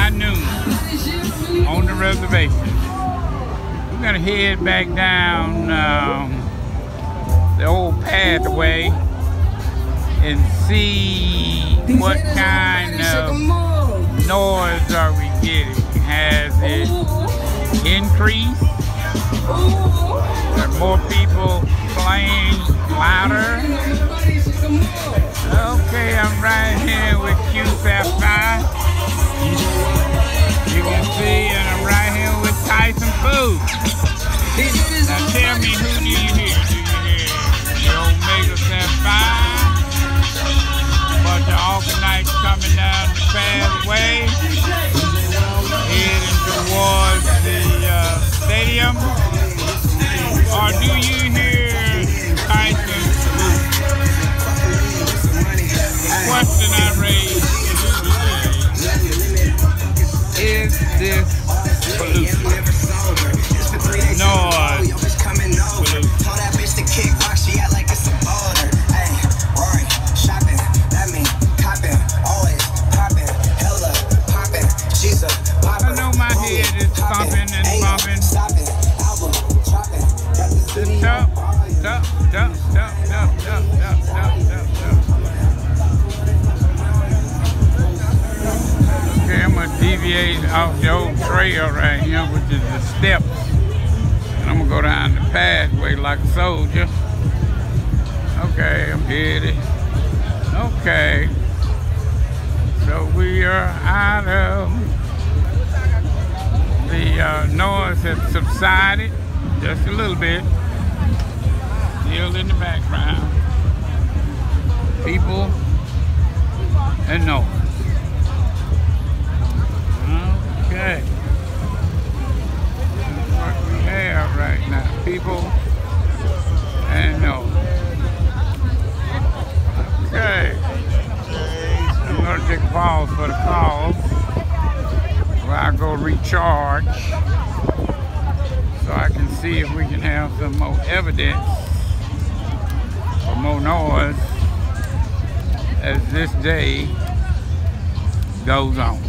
high noon on the reservation. We're gonna head back down the old pathway and see what kind of noise are we getting. Has it increased? Are more people playing louder? Okay, I'm right here with QFI. You can see, and I'm right here with Tyson Food. Now tell me, who do you hear? Do you hear the Omega 5? Bunch of Alcornites coming down the pathway, heading towards the stadium. Or do you hear Tyson Food? The question I raised is this pollution? Noise pollution. I know my head is thumping and bumping. Okay, I'm gonna deviate off the old trail right here, which is the steps. And I'm gonna go down the pathway like a soldier. Okay, I'm headed. Okay. So we are out of the noise has subsided just a little bit. Still in the background. People and noise. Okay. That's what we have right now. People and noise. Okay. I'm going to take a pause for the calls while I go recharge so I can see if we can have some more evidence or more noise as this day goes on.